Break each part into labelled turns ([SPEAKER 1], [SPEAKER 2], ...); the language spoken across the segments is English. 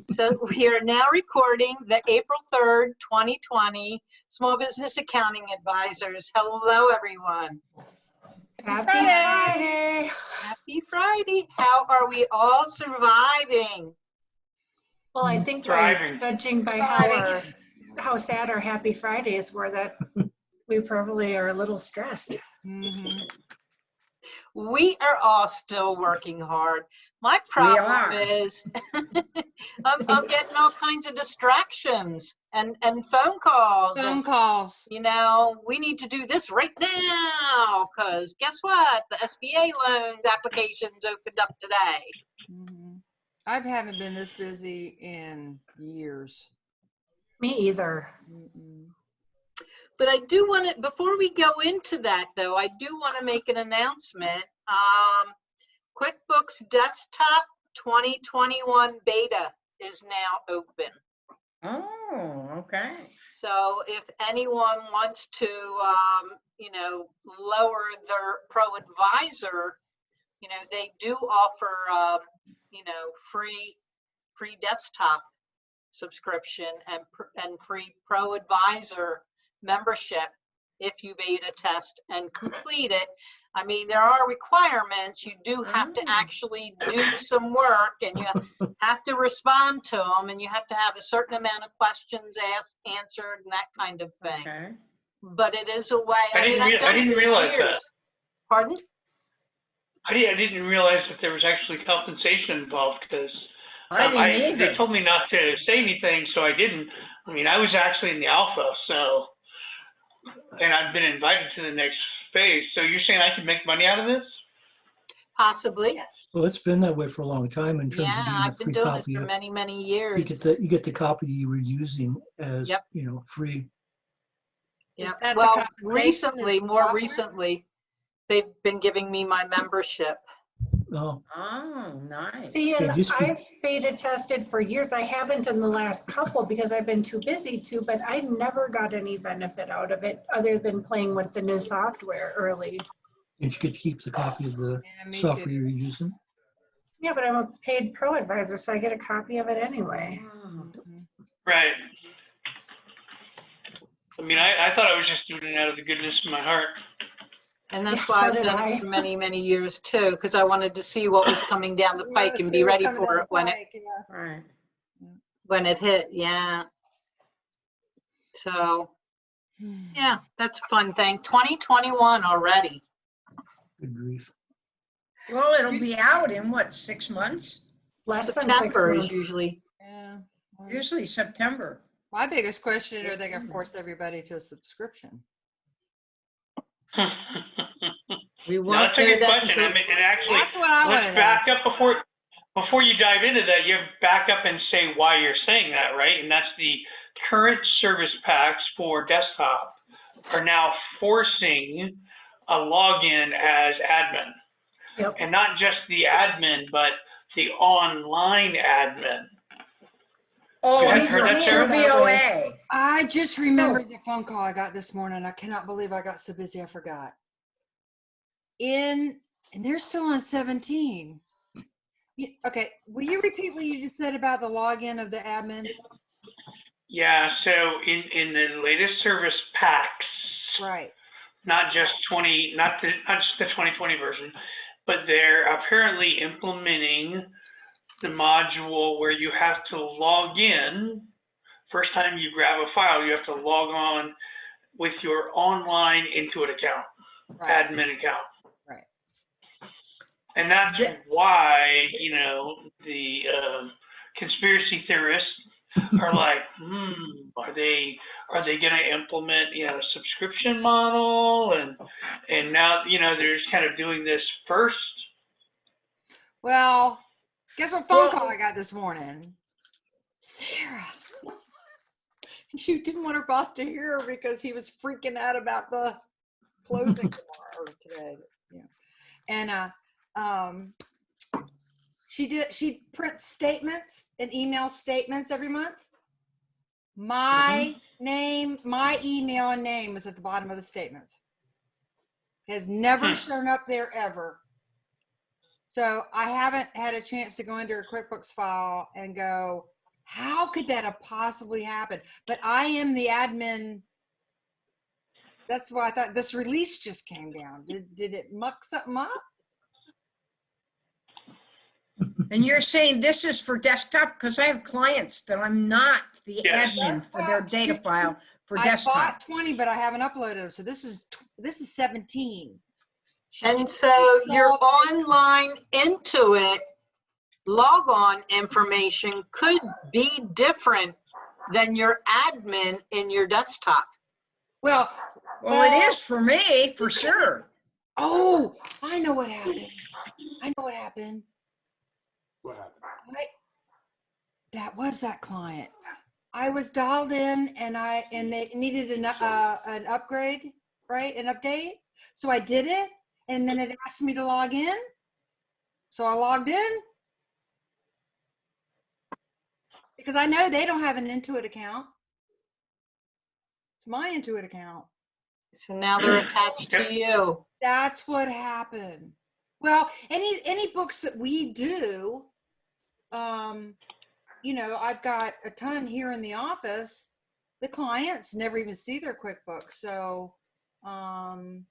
[SPEAKER 1] So we are now recording the April 3rd, 2020 Small Business Accounting Advisors. Hello, everyone.
[SPEAKER 2] Happy Friday.
[SPEAKER 1] Happy Friday. How are we all surviving?
[SPEAKER 2] Well, I think judging by how sad our Happy Fridays were, that we probably are a little stressed.
[SPEAKER 3] Mm-hmm.
[SPEAKER 1] We are all still working hard. My problem is I'm getting all kinds of distractions and phone calls. You know, we need to do this right now because guess what? The SBA loans applications opened up today.
[SPEAKER 3] Mm-hmm. I haven't been this busy in years.
[SPEAKER 2] Me either.
[SPEAKER 3] Mm-mm.
[SPEAKER 1] But I do want to, before we go into that though, I do want to make an announcement. QuickBooks Desktop 2021 beta is now open.
[SPEAKER 4] Oh, okay.
[SPEAKER 1] So if anyone wants to, you know, lower their Pro Advisor, you know, they do offer, you know, free desktop subscription and free Pro Advisor membership if you beta test and complete it. I mean, there are requirements. You do have to actually do some work, and you have to respond to them, and you have to have a certain amount of questions asked, answered, and that kind of thing.
[SPEAKER 4] Okay.
[SPEAKER 1] But it is a way.
[SPEAKER 5] I didn't realize that.
[SPEAKER 1] Pardon?
[SPEAKER 5] I didn't realize that there was actually compensation involved because they told me not to say anything, so I didn't. I mean, I was actually in the alpha, so, and I've been invited to the next phase. So you're saying I can make money out of this?
[SPEAKER 1] Possibly.
[SPEAKER 5] Yes.
[SPEAKER 6] Well, it's been that way for a long time in terms of getting
[SPEAKER 1] I've
[SPEAKER 6] a free
[SPEAKER 1] been doing this
[SPEAKER 6] copy.
[SPEAKER 1] for many years.
[SPEAKER 6] You get the copy you were using as you know, free.
[SPEAKER 1] Yeah. Well, recently, more recently, they've been giving me my membership.
[SPEAKER 6] Oh,
[SPEAKER 4] nice.
[SPEAKER 2] See, and I've beta tested for years. I haven't in the last couple because I've been too busy to, but I never got any benefit out of it other than playing with the new software early.
[SPEAKER 6] and you get to keep the copy of the software you're using.
[SPEAKER 2] Yeah, but I'm a paid Pro Advisor, so I get a copy of it anyway.
[SPEAKER 5] Right. I mean, I thought I was just doing it out of the goodness of my heart.
[SPEAKER 1] And that's why I've done it for many years too, because I wanted to see what was coming down the pike and be ready for it when it hit. Yeah. So, yeah, that's a fun thing. 2021 already.
[SPEAKER 6] Good grief.
[SPEAKER 4] Well, it'll be out in what, 6 months?
[SPEAKER 2] Less than 6
[SPEAKER 1] September
[SPEAKER 2] months.
[SPEAKER 1] is usually.
[SPEAKER 3] Yeah.
[SPEAKER 4] Usually September.
[SPEAKER 3] My biggest question, are they going to force everybody to a subscription?
[SPEAKER 1] We won't
[SPEAKER 5] That's a good
[SPEAKER 1] know that
[SPEAKER 5] question.
[SPEAKER 1] until,
[SPEAKER 5] I mean, and actually,
[SPEAKER 3] That's what I want to
[SPEAKER 5] let's
[SPEAKER 3] know.
[SPEAKER 5] back up before you dive into that. You have to back up and say why you're saying that, right? And that's the current service packs for desktop are now forcing a login as admin.
[SPEAKER 2] Yep.
[SPEAKER 5] And not just the admin, but the online admin.
[SPEAKER 4] Oh,
[SPEAKER 5] I've heard that term.
[SPEAKER 4] SBAA.
[SPEAKER 3] I just remembered the phone call I got this morning. I cannot believe I got so busy I forgot. And they're still on 17. Okay, will you repeat what you just said about the login of the admin?
[SPEAKER 5] Yeah, so in the latest service packs,
[SPEAKER 3] Right.
[SPEAKER 5] not just the 2020 version, but they're apparently implementing the module where you have to log in. First time you grab a file, you have to log on with your online Intuit account, admin account.
[SPEAKER 3] Right.
[SPEAKER 5] And that's why, you know, the conspiracy theorists are like, are they going to implement, you know, a subscription model? And now, you know, they're just kind of doing this first.
[SPEAKER 3] Well, guess what phone call I got this morning? Sarah. She didn't want her boss to hear her because he was freaking out about the closing tomorrow or today. Yeah. And she prints statements and email statements every month. My name, my email and name was at the bottom of the statement. It has never shown up there ever. So I haven't had a chance to go into her QuickBooks file and go, How could that have possibly happened? But I am the admin. That's why I thought this release just came down. Did it muck something up?
[SPEAKER 4] And you're saying this is for desktop? Because I have clients that I'm not the
[SPEAKER 5] Yes.
[SPEAKER 4] admin for their
[SPEAKER 3] Desktop.
[SPEAKER 4] data file for
[SPEAKER 3] I
[SPEAKER 4] desktop.
[SPEAKER 3] bought 20, but I haven't uploaded them. So this is 17.
[SPEAKER 1] And so your online Intuit log-on information could be different than your admin in your desktop.
[SPEAKER 3] Well,
[SPEAKER 4] Well, it is for me, for sure.
[SPEAKER 3] oh, I know what happened. I know what happened.
[SPEAKER 7] What happened?
[SPEAKER 3] That was that client. I was dialed in and they needed an upgrade, right? An update. So I did it and then it asked me to log in. So I logged in because I know they don't have an Intuit account. It's my Intuit account.
[SPEAKER 1] So now they're attached to you.
[SPEAKER 3] That's what happened. Well, any books that we do, you know, I've got a ton here in the office. The clients never even see their QuickBooks. So, oh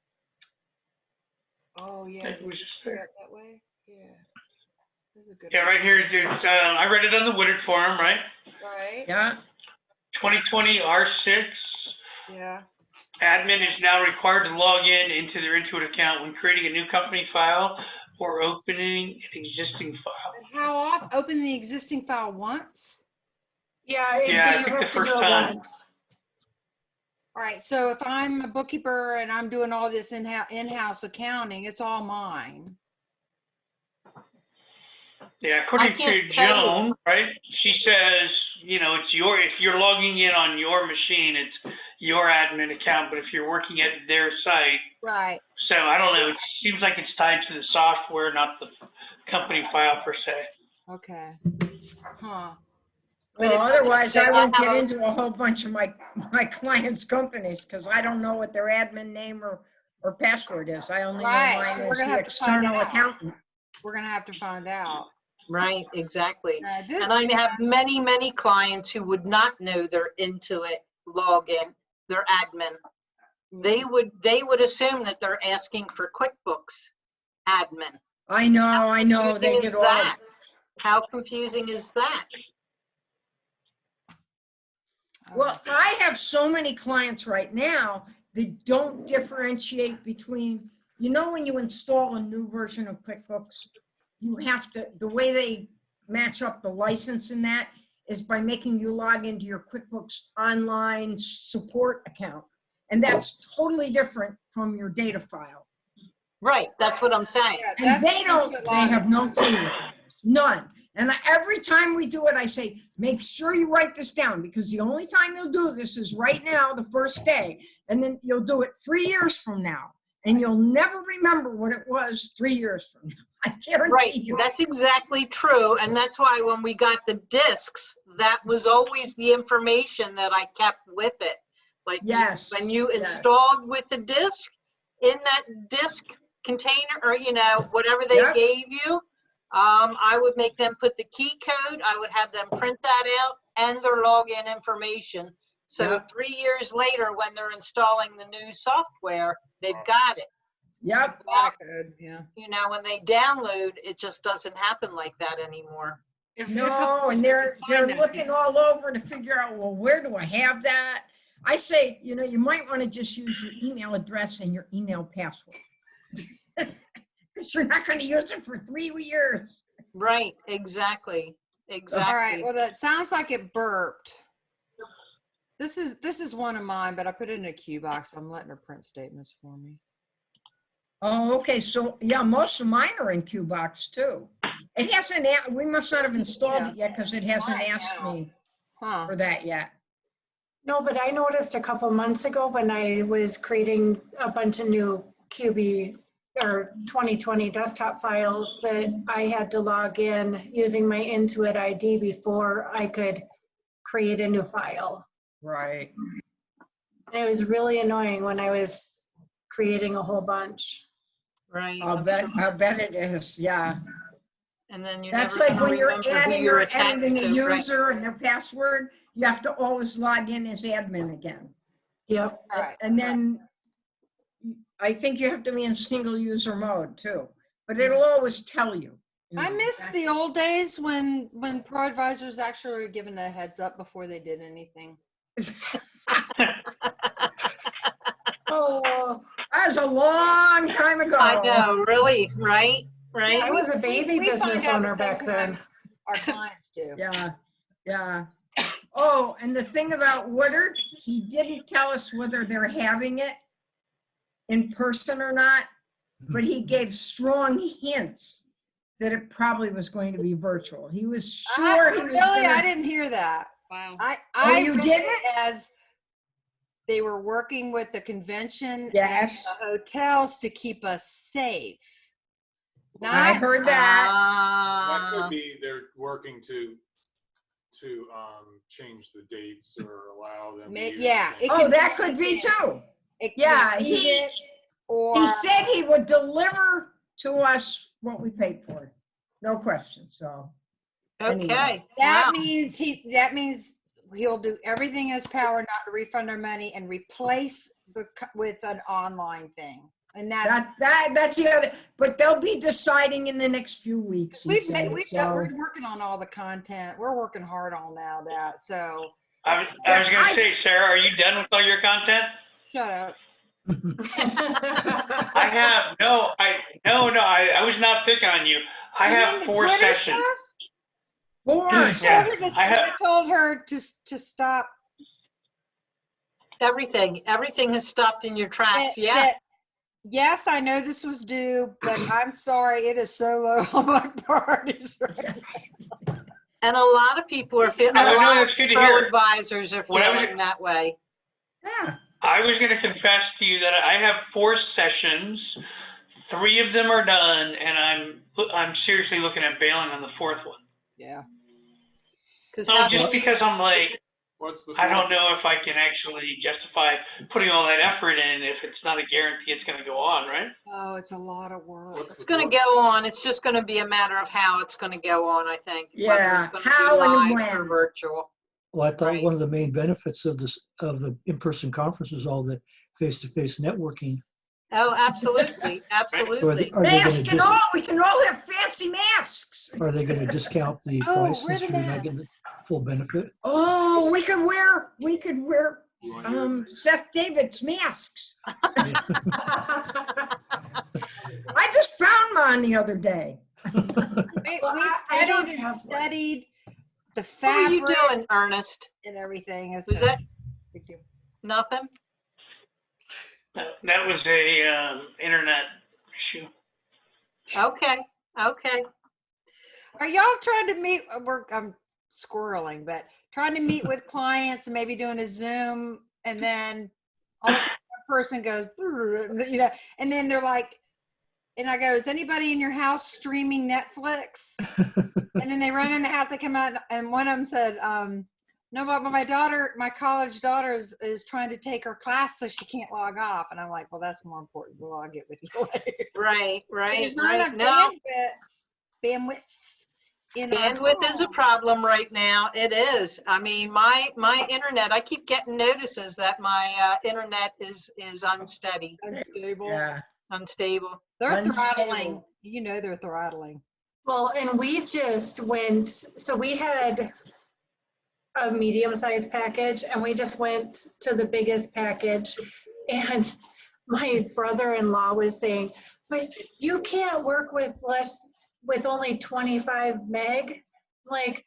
[SPEAKER 3] yeah,
[SPEAKER 5] It was just
[SPEAKER 3] put
[SPEAKER 5] there.
[SPEAKER 3] it that way. Yeah, this is a good.
[SPEAKER 5] Yeah, right here, dude. I read it on the Woodard Forum, right?
[SPEAKER 3] Right.
[SPEAKER 4] Yeah.
[SPEAKER 5] 2020 R6.
[SPEAKER 3] Yeah.
[SPEAKER 5] Admin is now required to log into their Intuit account when creating a new company file or opening an existing file.
[SPEAKER 3] And how often? Open the existing file once.
[SPEAKER 2] Yeah,
[SPEAKER 5] Yeah, I
[SPEAKER 2] you
[SPEAKER 5] think
[SPEAKER 2] have
[SPEAKER 5] the
[SPEAKER 2] to do
[SPEAKER 5] first
[SPEAKER 2] it
[SPEAKER 5] time.
[SPEAKER 2] once.
[SPEAKER 3] All right. So if I'm a bookkeeper and I'm doing all this in-house accounting, it's all mine.
[SPEAKER 5] Yeah, according to
[SPEAKER 1] can't tell you.
[SPEAKER 5] Joan, right? She says, you know, it's if you're logging in on your machine, it's your admin account. But if you're working at their site,
[SPEAKER 3] Right.
[SPEAKER 5] so I don't know. It seems like it's tied to the software, not the company file per se.
[SPEAKER 3] Okay. Huh.
[SPEAKER 4] Well, otherwise I won't get
[SPEAKER 1] have a-
[SPEAKER 4] into a whole bunch of my clients' companies because I don't know what their admin name or password is. I only know
[SPEAKER 3] Right, so
[SPEAKER 4] mine
[SPEAKER 3] we're
[SPEAKER 4] is
[SPEAKER 3] gonna
[SPEAKER 4] the
[SPEAKER 3] have to find
[SPEAKER 4] external
[SPEAKER 3] out.
[SPEAKER 4] accountant.
[SPEAKER 3] We're gonna have to find out.
[SPEAKER 1] Right, exactly.
[SPEAKER 3] This-
[SPEAKER 1] And I have many, many clients who would not know their Intuit login, their admin. They would assume that they're asking for QuickBooks admin.
[SPEAKER 4] I know, they
[SPEAKER 1] Confusing
[SPEAKER 4] get
[SPEAKER 1] is
[SPEAKER 4] all.
[SPEAKER 1] that? How confusing is that?
[SPEAKER 4] Well, I have so many clients right now that don't differentiate between, you know, when you install a new version of QuickBooks, you have to, the way they match up the license in that is by making you log into your QuickBooks online support account. And that's totally different from your data file.
[SPEAKER 1] Right, that's what I'm saying.
[SPEAKER 3] Yeah,
[SPEAKER 4] And they have no clue what that is, none. And every time we do it, I say, make sure you write this down because the only time you'll do this is right now, the first day. And then you'll do it 3 years from now. And you'll never remember what it was 3 years from now. I guarantee
[SPEAKER 1] Right,
[SPEAKER 4] you.
[SPEAKER 1] that's exactly true. And that's why when we got the discs, that was always the information that I kept with it. Like
[SPEAKER 4] Yes,
[SPEAKER 1] when you
[SPEAKER 4] yes.
[SPEAKER 1] installed with the disc, in that disc container, or you know, whatever they
[SPEAKER 4] Yep.
[SPEAKER 1] gave you, I would make them put the key code, I would have them print that out and their login information. So
[SPEAKER 4] Yep.
[SPEAKER 1] 3 years later, when they're installing the new software, they've got it.
[SPEAKER 4] Yep.
[SPEAKER 3] Yeah.
[SPEAKER 1] You know, when they download, it just doesn't happen like that anymore.
[SPEAKER 4] No, and they're looking all over to figure out, well, where do I have that? I say, you know, you might want to just use your email address and your email password. Because you're not going to use it for 3 years.
[SPEAKER 1] Right, exactly, exactly.
[SPEAKER 3] All right. Well, that sounds like it burped. This is one of mine, but I put it in a Q box. I'm letting her print statements for me.
[SPEAKER 4] Oh, okay. So, yeah, most of mine are in Qbox too. It hasn't, we must not have installed it yet because it hasn't asked me
[SPEAKER 3] Huh.
[SPEAKER 4] for that yet.
[SPEAKER 2] No, but I noticed a couple months ago when I was creating a bunch of new QB or 2020 desktop files that I had to log in using my Intuit ID before I could create a new file.
[SPEAKER 4] Right.
[SPEAKER 2] And it was really annoying when I was creating a whole bunch.
[SPEAKER 1] Right.
[SPEAKER 4] I'll bet it is. Yeah.
[SPEAKER 1] and then you
[SPEAKER 4] That's
[SPEAKER 1] never
[SPEAKER 4] like
[SPEAKER 1] can
[SPEAKER 4] when you're
[SPEAKER 1] remember who
[SPEAKER 4] adding
[SPEAKER 1] you're
[SPEAKER 4] or
[SPEAKER 1] attached
[SPEAKER 4] editing a
[SPEAKER 1] to, right?
[SPEAKER 4] user and their password, you have to always log in as admin again.
[SPEAKER 2] Yep.
[SPEAKER 3] Right.
[SPEAKER 4] And then I think you have to be in single user mode too, but it'll always tell you.
[SPEAKER 3] I miss the old days when pro advisors actually were given a heads up before they did anything.
[SPEAKER 2] Oh,
[SPEAKER 4] That was a long time ago.
[SPEAKER 1] I know, really, right? Right?
[SPEAKER 2] I was a baby
[SPEAKER 3] We find
[SPEAKER 2] business
[SPEAKER 3] out
[SPEAKER 2] owner
[SPEAKER 3] the same
[SPEAKER 2] back then.
[SPEAKER 3] time Our clients do.
[SPEAKER 4] Yeah, yeah. Oh, and the thing about Woodard, he didn't tell us whether they're having it in person or not, but he gave strong hints that it probably was going to be virtual. He was sure he was
[SPEAKER 3] Really, I
[SPEAKER 4] gonna.
[SPEAKER 3] didn't hear that.
[SPEAKER 8] Wow.
[SPEAKER 3] I
[SPEAKER 4] you
[SPEAKER 3] read
[SPEAKER 4] didn't?
[SPEAKER 3] it as they were working with the convention
[SPEAKER 4] Yes.
[SPEAKER 3] and the hotels to keep us safe.
[SPEAKER 4] I
[SPEAKER 3] Not
[SPEAKER 4] heard that.
[SPEAKER 7] That
[SPEAKER 1] Ah,
[SPEAKER 7] could be they're working to change the dates or allow them to use
[SPEAKER 3] yeah,
[SPEAKER 7] the
[SPEAKER 3] it
[SPEAKER 7] name.
[SPEAKER 4] Oh, that could be too. Yeah, he said he would deliver to us what we paid for. No question, so.
[SPEAKER 1] okay.
[SPEAKER 3] That
[SPEAKER 1] Wow.
[SPEAKER 3] means he'll do everything in his power not to refund our money and replace with an online thing. And
[SPEAKER 4] That's the other, but they'll be deciding in the next few weeks, he said, so.
[SPEAKER 3] we're working on all the content. We're working hard on now that, so
[SPEAKER 5] I was going to say, Sarah, are you done with all your content?
[SPEAKER 3] shut up.
[SPEAKER 5] I have no. I was not picking on you. I
[SPEAKER 3] You mean
[SPEAKER 5] have
[SPEAKER 3] the
[SPEAKER 5] 4
[SPEAKER 3] Twitter
[SPEAKER 5] sessions.
[SPEAKER 3] stuff?
[SPEAKER 4] Force.
[SPEAKER 5] Yeah,
[SPEAKER 3] I told her to stop.
[SPEAKER 1] Everything has stopped in your tracks.
[SPEAKER 3] that-
[SPEAKER 1] Yeah.
[SPEAKER 3] that- yes, I know this was due, but I'm sorry, it is so low on my priorities right now.
[SPEAKER 1] And a lot of people are feeling,
[SPEAKER 5] No,
[SPEAKER 1] a lot of
[SPEAKER 5] that's good to
[SPEAKER 1] pro
[SPEAKER 5] hear.
[SPEAKER 1] advisors are
[SPEAKER 5] What I was-
[SPEAKER 1] feeling that way.
[SPEAKER 4] Yeah.
[SPEAKER 5] I was going to confess to you that I have 4 sessions. 3 of them are done, and I'm seriously looking at bailing on the 4th one.
[SPEAKER 3] Yeah.
[SPEAKER 1] Because
[SPEAKER 5] No, just because I'm like,
[SPEAKER 7] What's the
[SPEAKER 5] I don't
[SPEAKER 7] fourth?
[SPEAKER 5] know if I can actually justify putting all that effort in if it's not a guarantee it's going to go on, right?
[SPEAKER 3] Oh, it's a lot of work.
[SPEAKER 7] What's
[SPEAKER 1] it's
[SPEAKER 7] the
[SPEAKER 1] going to
[SPEAKER 7] fourth?
[SPEAKER 1] go on. It's just going to be a matter of how it's going to go on, I think. Whether
[SPEAKER 4] Yeah,
[SPEAKER 1] it's going to
[SPEAKER 4] how
[SPEAKER 1] be
[SPEAKER 4] and
[SPEAKER 1] live or
[SPEAKER 4] when.
[SPEAKER 1] virtual.
[SPEAKER 6] Well, I thought
[SPEAKER 1] Right.
[SPEAKER 6] one of the main benefits of the in-person conference is all the face-to-face networking.
[SPEAKER 1] Oh, absolutely. Absolutely.
[SPEAKER 6] Are they
[SPEAKER 4] Mask
[SPEAKER 6] going
[SPEAKER 4] and all, we can all have fancy masks.
[SPEAKER 6] to discount the
[SPEAKER 3] Oh,
[SPEAKER 6] prices
[SPEAKER 3] we're the
[SPEAKER 6] if you're not getting the
[SPEAKER 3] masks.
[SPEAKER 6] full benefit?
[SPEAKER 4] Oh, we could wear
[SPEAKER 7] You want your-
[SPEAKER 4] Seth David's masks. I just found mine the other day.
[SPEAKER 3] We
[SPEAKER 2] I don't
[SPEAKER 3] studied and
[SPEAKER 2] have one.
[SPEAKER 3] studied the
[SPEAKER 1] What are you
[SPEAKER 3] fabric
[SPEAKER 1] doing, Ernest?
[SPEAKER 3] and everything. It's
[SPEAKER 1] Was
[SPEAKER 3] so-
[SPEAKER 1] that- Nothing?
[SPEAKER 5] That was a internet issue.
[SPEAKER 1] Okay. Okay.
[SPEAKER 3] Are y'all trying to meet? I'm squirreling, but trying to meet with clients and maybe doing a Zoom, and then all of a sudden one person goes, you know, and then they're like, and I go, is anybody in your house streaming Netflix? And then they run in the house, they come out, and one of them said, no, but my college daughter is trying to take her class, so she can't log off. And I'm like, well, that's more important. Well, I'll get with you later.
[SPEAKER 1] Right. Right.
[SPEAKER 3] There's not
[SPEAKER 1] Right.
[SPEAKER 3] enough
[SPEAKER 1] No.
[SPEAKER 3] bandwidth in our
[SPEAKER 1] Bandwidth is a
[SPEAKER 3] home.
[SPEAKER 1] problem right now. It is. I mean, my internet, I keep getting notices that my internet is unsteady,
[SPEAKER 3] Unstable.
[SPEAKER 4] Yeah.
[SPEAKER 1] unstable.
[SPEAKER 3] They're
[SPEAKER 4] Unstable.
[SPEAKER 3] throttling. You know they're throttling.
[SPEAKER 2] Well, and we just went, so we had a medium-sized package and we just went to the biggest package. And my brother-in-law was saying, but you can't work with only 25 meg. Like,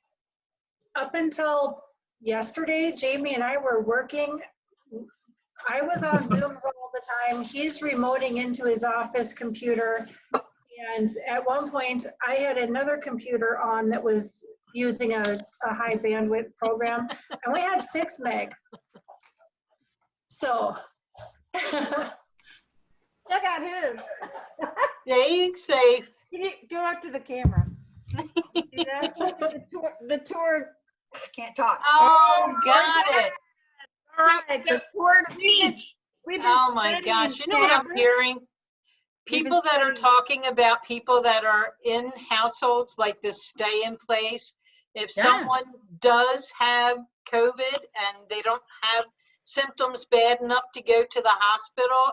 [SPEAKER 2] up until yesterday, Jamie and I were working. I was on Zooms all the time. He's remoting into his office computer. And at one point, I had another computer on that was using a high bandwidth program, and we had 6 meg. So.
[SPEAKER 3] Check out his.
[SPEAKER 1] Staying safe.
[SPEAKER 3] You need go up to the camera. See that? The tour can't talk.
[SPEAKER 1] Oh, got it.
[SPEAKER 4] All right, the tour to beach.
[SPEAKER 3] We've been
[SPEAKER 1] Oh my
[SPEAKER 3] studying
[SPEAKER 1] gosh. You know what I'm
[SPEAKER 3] fabrics.
[SPEAKER 1] hearing? people that are talking about people that are in households like this stay in place, if
[SPEAKER 4] Yeah.
[SPEAKER 1] someone does have COVID and they don't have symptoms bad enough to go to the hospital,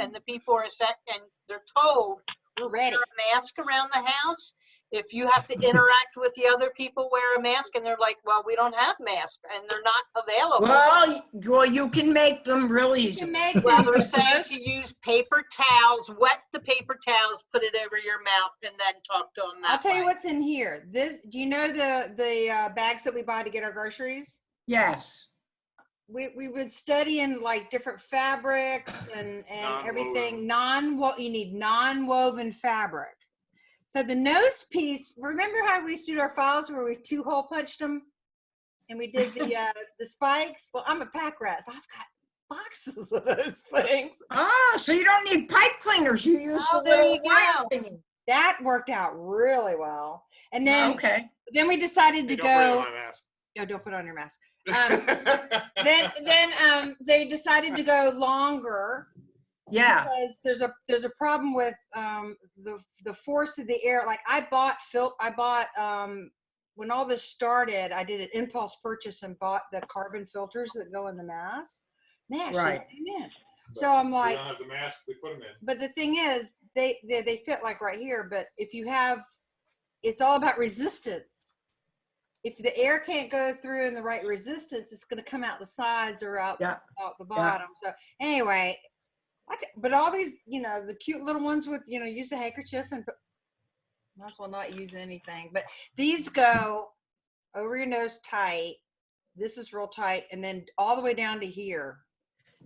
[SPEAKER 1] and the people are sent and they're told,
[SPEAKER 3] We're ready.
[SPEAKER 1] wear a mask around the house. If you have to interact with the other people, wear a mask, and they're like, well, we don't have masks and they're not available.
[SPEAKER 4] Well, you can make them real
[SPEAKER 3] You
[SPEAKER 4] easy.
[SPEAKER 3] can make
[SPEAKER 1] Well,
[SPEAKER 3] them
[SPEAKER 1] they're saying to use paper towels, wet the paper towels, put it over your mouth, and then talk to them that
[SPEAKER 3] I'll tell you
[SPEAKER 1] way.
[SPEAKER 3] what's in here. This, do you know the bags that we buy to get our groceries?
[SPEAKER 4] Yes.
[SPEAKER 3] We would study in like different fabrics and everything. You need non-woven fabric. So the nose piece, remember how we used to do our files where we 2-hole punched them and we did the spikes? Well, I'm a pack rat, so I've got boxes of those things.
[SPEAKER 4] Oh, so you don't need pipe cleaners. You use
[SPEAKER 1] Oh,
[SPEAKER 4] the
[SPEAKER 1] there
[SPEAKER 4] little
[SPEAKER 1] you
[SPEAKER 4] wire
[SPEAKER 1] go.
[SPEAKER 4] thingy.
[SPEAKER 3] That worked out really well. And then,
[SPEAKER 4] Okay.
[SPEAKER 3] then we decided to
[SPEAKER 7] Hey, don't
[SPEAKER 3] go.
[SPEAKER 7] put it on my mask.
[SPEAKER 3] No, don't put on your mask. Then they decided to go longer.
[SPEAKER 4] Yeah.
[SPEAKER 3] Because there's a problem with the force of the air. Like I bought when all this started, I did an impulse purchase and bought the carbon filters that go in the mask. Man,
[SPEAKER 4] Right.
[SPEAKER 3] shit came in. So I'm
[SPEAKER 7] They
[SPEAKER 3] like,
[SPEAKER 7] don't have the mask, they put them in.
[SPEAKER 3] but the thing is, they fit like right here. But if you have, it's all about resistance. If the air can't go through in the right resistance, it's going to come out the sides or out the bottom. So anyway. But all these, the cute little ones with, use a handkerchief and might as well not use anything. But these go over your nose tight. This is real tight. And then all the way down to here.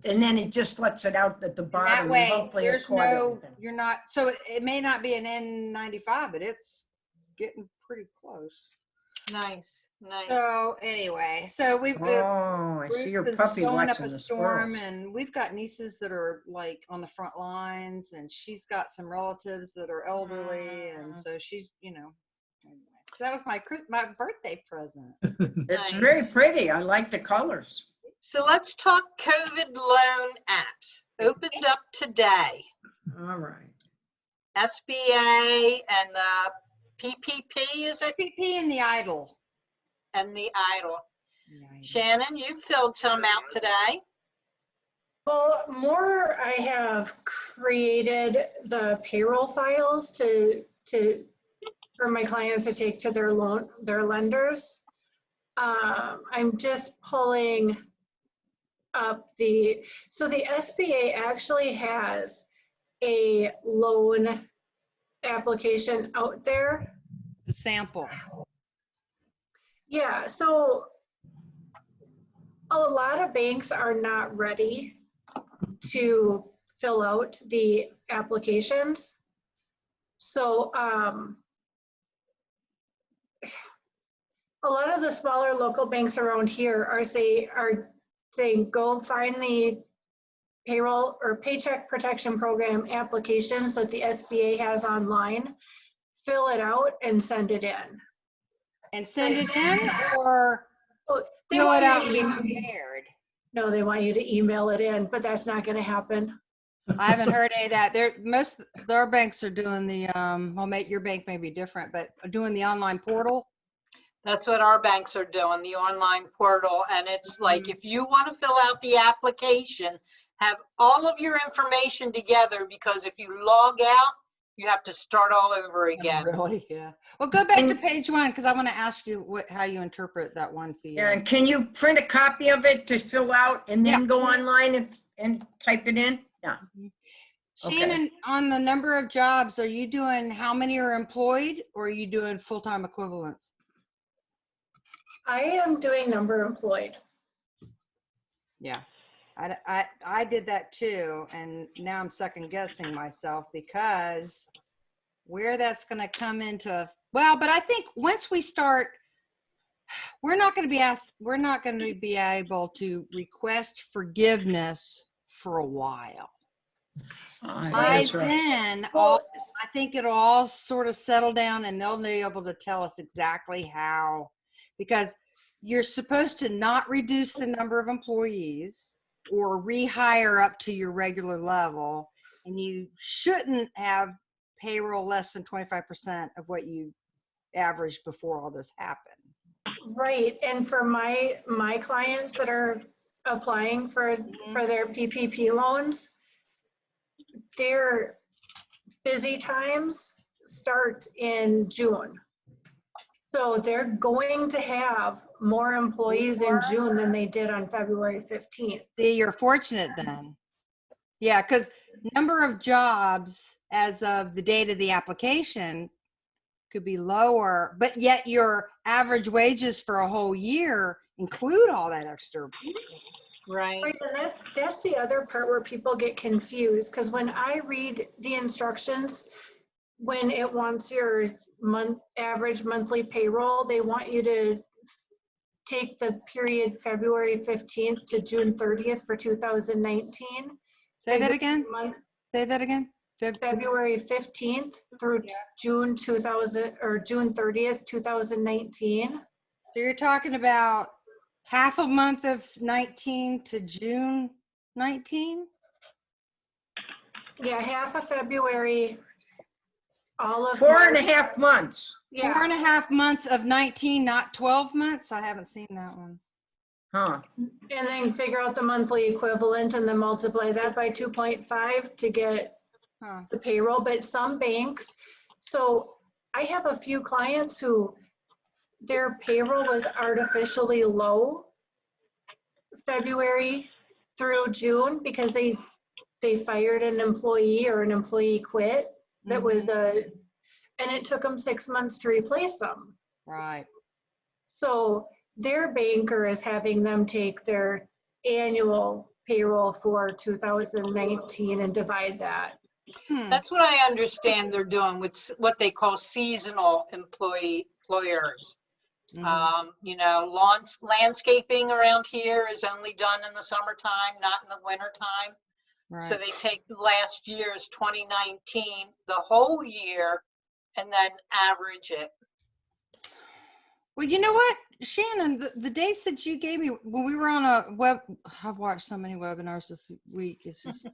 [SPEAKER 4] And then it just lets it out at the
[SPEAKER 3] And
[SPEAKER 4] bottom.
[SPEAKER 3] that way,
[SPEAKER 4] hopefully it
[SPEAKER 3] there's
[SPEAKER 4] caught everything.
[SPEAKER 3] you're not, so it may not be an N95, but it's getting pretty close.
[SPEAKER 1] Nice, nice.
[SPEAKER 3] So anyway, so we've
[SPEAKER 4] Oh, I see your
[SPEAKER 3] been
[SPEAKER 4] puppy
[SPEAKER 3] sewing up
[SPEAKER 4] watching
[SPEAKER 3] a
[SPEAKER 4] the
[SPEAKER 3] storm,
[SPEAKER 4] squirrels.
[SPEAKER 3] and we've got nieces that are like on the front lines, and she's got some relatives that are elderly, and so she's, anyway. That was my birthday present.
[SPEAKER 4] It's
[SPEAKER 1] Nice.
[SPEAKER 4] very pretty. I like the colors.
[SPEAKER 1] So let's talk COVID loan apps. Opened up today.
[SPEAKER 4] All right.
[SPEAKER 1] SBA and the PPP, is it?
[SPEAKER 3] PPP and the idle.
[SPEAKER 1] And the IDLE. Shannon, you filled some out today.
[SPEAKER 2] Well, more, I have created the payroll files for my clients to take to their lenders. I'm just pulling up so the SBA actually has a loan application out there.
[SPEAKER 3] The sample.
[SPEAKER 2] Yeah, so a lot of banks are not ready to fill out the applications. So a lot of the smaller local banks around here are saying go find the payroll or paycheck protection program applications that the SBA has online, fill it out and send it in.
[SPEAKER 3] And send it in, or
[SPEAKER 2] They
[SPEAKER 3] fill
[SPEAKER 2] want
[SPEAKER 3] it out
[SPEAKER 2] you to
[SPEAKER 3] and be
[SPEAKER 2] email-
[SPEAKER 3] prepared?
[SPEAKER 2] No, they want you to email it in, but that's not going to happen.
[SPEAKER 3] I haven't heard any of that. Most of our banks are doing the your bank may be different, but doing the online portal.
[SPEAKER 1] That's what our banks are doing, the online portal. And it's like, if you want to fill out the application, have all of your information together, because if you log out, you have to start all over again.
[SPEAKER 3] Really? Yeah. Well, go back to page 1, because I want to ask you how you interpret that one fee.
[SPEAKER 4] Yeah, and can you print a copy of it to fill out and then go online and type it in? Yeah.
[SPEAKER 3] Shannon, on the number of jobs, are you doing how many are employed, or are you doing full-time equivalents?
[SPEAKER 2] I am doing number employed.
[SPEAKER 3] Yeah. I did that too, and now I'm second guessing myself, because where that's going to come into, but I think once we start, we're not going to be able to request forgiveness for a while.
[SPEAKER 4] That's right.
[SPEAKER 2] Well,
[SPEAKER 3] I think it'll all sort of settle down, and they'll be able to tell us exactly how, because you're supposed to not reduce the number of employees or rehire up to your regular level. and you shouldn't have payroll less than 25% of what you averaged before all this happened.
[SPEAKER 2] Right, and for my clients that are applying for their PPP loans, their busy times start in June. So they're going to have more employees in June than they did on February 15th.
[SPEAKER 3] See, you're fortunate then. Yeah, because number of jobs as of the date of the application could be lower, but yet your average wages for a whole year include all that extra.
[SPEAKER 1] Right.
[SPEAKER 2] Right, and that's the other part where people get confused, because when I read the instructions, when it wants your average monthly payroll, they want you to take the period February 15th to June 30th for 2019.
[SPEAKER 3] Say that again. Say that again.
[SPEAKER 2] February 15th through June 30th, 2019.
[SPEAKER 3] So you're talking about half a month of 19 to June 19?
[SPEAKER 2] Yeah, half of February, all of
[SPEAKER 4] 4.5 months.
[SPEAKER 2] Yeah.
[SPEAKER 3] 4.5 months of 19, not 12 months. I haven't seen that one.
[SPEAKER 4] Huh.
[SPEAKER 2] And then figure out the monthly equivalent and then multiply that by 2.5 to get the payroll. But some banks, so I have a few clients who their payroll was artificially low February through June because they fired an employee or an employee quit that was and it took them 6 months to replace them.
[SPEAKER 3] Right.
[SPEAKER 2] So their banker is having them take their annual payroll for 2019 and divide that.
[SPEAKER 1] That's what I understand they're doing with what they call seasonal employers. You know, landscaping around here is only done in the summertime, not in the wintertime.
[SPEAKER 3] Right.
[SPEAKER 1] So they take last year's 2019, the whole year, and then average it.
[SPEAKER 3] Well, you know what, Shannon, the dates that you gave me when we were on a I've watched so many webinars this week. It's just, it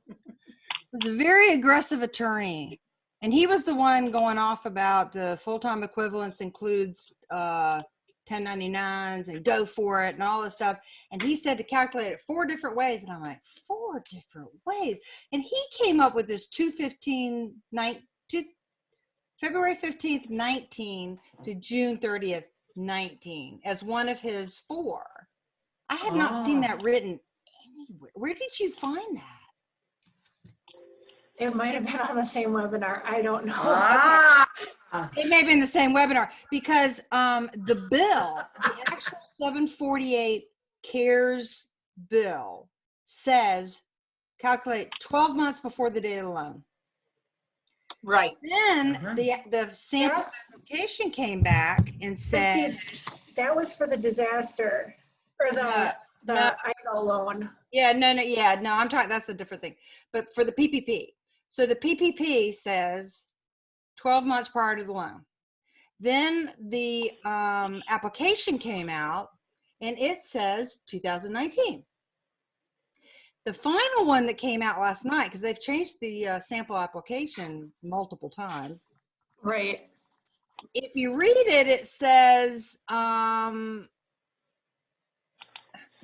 [SPEAKER 3] was a very aggressive attorney. And he was the one going off about the full-time equivalence includes 1099s and go for it and all this stuff. And he said to calculate it 4 different ways. And I'm like, 4 different ways. And he came up with this February 15th, 19 to June 30th, 19 as one of his 4. I had not seen that written anywhere. Where did you find that?
[SPEAKER 2] It might have been on the same webinar. I don't know.
[SPEAKER 3] It may have been the same webinar because the bill, the actual 748 CARES bill says calculate 12 months before the date of the loan.
[SPEAKER 1] Right.
[SPEAKER 3] Then the sample application came back and said
[SPEAKER 2] that was for the disaster or the EIDL loan.
[SPEAKER 3] Yeah, no, I'm talking, that's a different thing. But for the PPP. So the PPP says 12 months prior to the loan. Then the application came out and it says 2019. The final one that came out last night, because they've changed the sample application multiple times.
[SPEAKER 2] Right.
[SPEAKER 3] If you read it, it says, the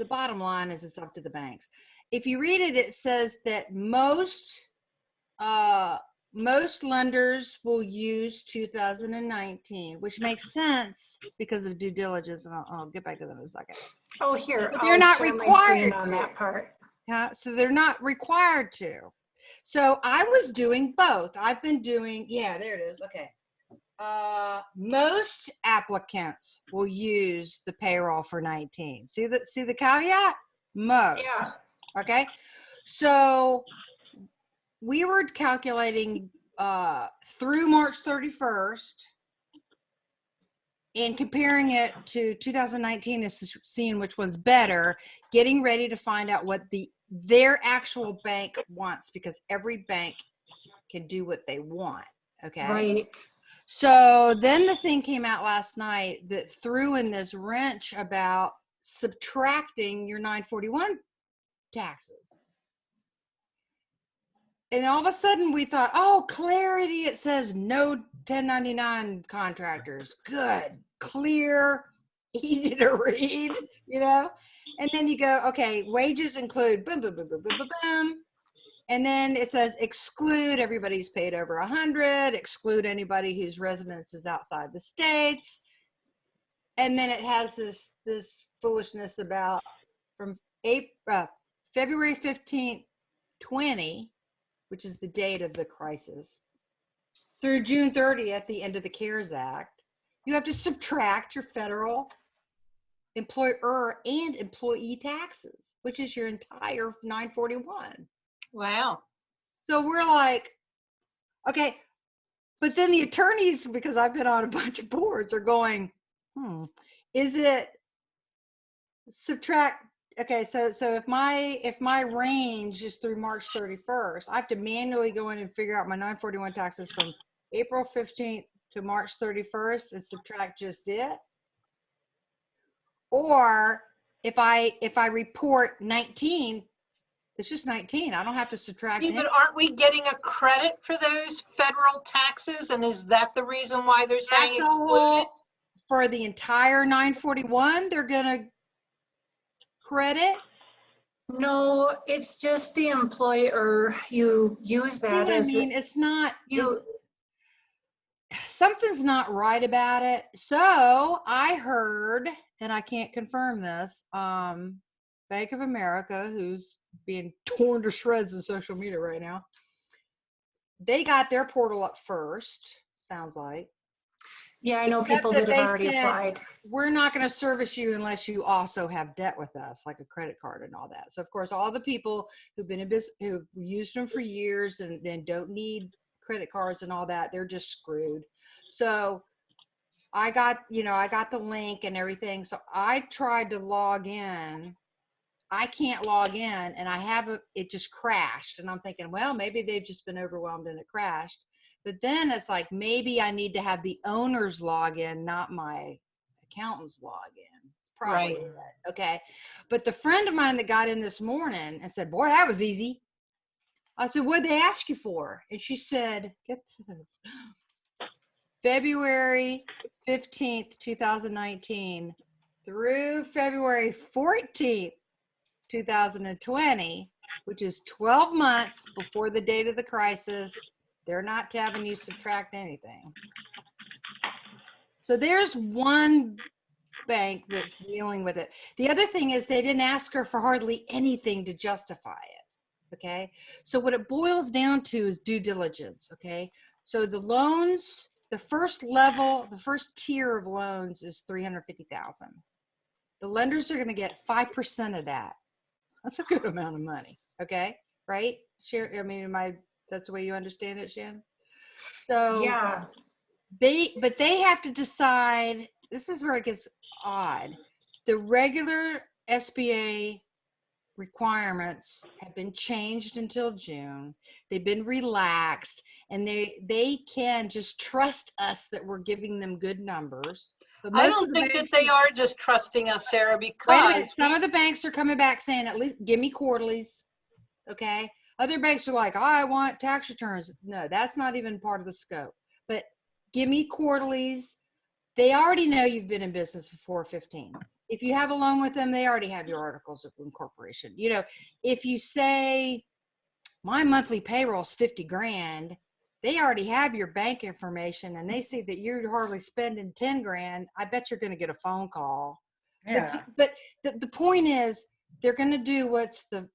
[SPEAKER 3] bottom line is it's up to the banks. If you read it, it says that most lenders will use 2019, which makes sense because of due diligence. And I'll get back to that in a second.
[SPEAKER 2] Oh, here.
[SPEAKER 3] But they're not required
[SPEAKER 2] on that part.
[SPEAKER 3] So they're not required to. So I was doing both. I've been doing, yeah, there it is. Okay. Most applicants will use the payroll for 19. See the caveat? Most.
[SPEAKER 2] Yeah.
[SPEAKER 3] Okay. So we were calculating through March 31st and comparing it to 2019 and seeing which one's better, getting ready to find out what their actual bank wants, because every bank can do what they want. Okay.
[SPEAKER 2] Right.
[SPEAKER 3] So then the thing came out last night that threw in this wrench about subtracting your 941 taxes. And all of a sudden we thought, oh, clarity. It says no 1099 contractors. Good, clear, easy to read, you know? And then you go, okay, wages include boom, boom, boom, boom, boom, boom, boom. And then it says exclude everybody who's paid over 100, exclude anybody whose residence is outside the states. And then it has this foolishness about from February 15th, 20, which is the date of the crisis, through June 30th, the end of the CARES Act, you have to subtract your federal employer and employee taxes, which is your entire 941.
[SPEAKER 1] Wow.
[SPEAKER 3] So we're like, okay, but then the attorneys, because I've been on a bunch of boards, are going, is it subtract? Okay, so if my range is through March 31st, I have to manually go in and figure out my 941 taxes from April 15th to March 31st and subtract just it. Or if I report 19, it's just 19. I don't have to subtract.
[SPEAKER 1] Yeah, but aren't we getting a credit for those federal taxes? And is that the reason why they're saying
[SPEAKER 3] That's
[SPEAKER 1] exclude
[SPEAKER 3] all
[SPEAKER 1] it?
[SPEAKER 3] for the entire 941. They're gonna credit.
[SPEAKER 2] No, it's just the employer. You use
[SPEAKER 3] You know
[SPEAKER 2] that
[SPEAKER 3] what I
[SPEAKER 2] as
[SPEAKER 3] mean? It's not.
[SPEAKER 2] you.
[SPEAKER 3] Something's not right about it. So I heard, and I can't confirm this, Bank of America, who's being torn to shreds in social media right now, they got their portal up first, sounds like.
[SPEAKER 2] Yeah, I know
[SPEAKER 3] Except
[SPEAKER 2] people
[SPEAKER 3] that
[SPEAKER 2] that have
[SPEAKER 3] they
[SPEAKER 2] already
[SPEAKER 3] said,
[SPEAKER 2] applied.
[SPEAKER 3] we're not going to service you unless you also have debt with us, like a credit card and all that. So of course, all the people who've been in business, who've used them for years and don't need credit cards and all that, they're just screwed. So I got the link and everything. So I tried to log in. I can't log in, and it just crashed. And I'm thinking, well, maybe they've just been overwhelmed and it crashed. But then it's like, maybe I need to have the owner's login, not my accountant's login. It's probably
[SPEAKER 1] Right.
[SPEAKER 3] it. Okay. But the friend of mine that got in this morning and said, boy, that was easy. I said, what'd they ask you for? And she said, get this, February 15th, 2019 through February 14th, 2020, which is 12 months before the date of the crisis. They're not having you subtract anything. So there's one bank that's dealing with it. The other thing is they didn't ask her for hardly anything to justify it. Okay. So what it boils down to is due diligence. Okay. So the loans, the first level, the first tier of loans is $350,000. The lenders are going to get 5% of that. That's a good amount of money. Okay. Right? I mean, that's the way you understand it, Shan? So
[SPEAKER 2] Yeah.
[SPEAKER 3] but they have to decide. This is where it gets odd. The regular SBA requirements have been changed until June. They've been relaxed, and they can just trust us that we're giving them good numbers. But
[SPEAKER 1] I
[SPEAKER 3] most
[SPEAKER 1] don't
[SPEAKER 3] of the
[SPEAKER 1] think that
[SPEAKER 3] banks,
[SPEAKER 1] they are just trusting us, Sarah,
[SPEAKER 3] wait a minute,
[SPEAKER 1] because
[SPEAKER 3] some of the banks are coming back saying, at least give me quarterlies. Okay. Other banks are like, oh, I want tax returns. No, that's not even part of the scope. But give me quarterlies. They already know you've been in business for 415. If you have a loan with them, they already have your articles of incorporation. You know, if you say my monthly payroll is 50 grand, they already have your bank information and they see that you're hardly spending 10 grand. I bet you're going to get a phone call.
[SPEAKER 4] Yeah.
[SPEAKER 3] But the point is, they're going to do what's the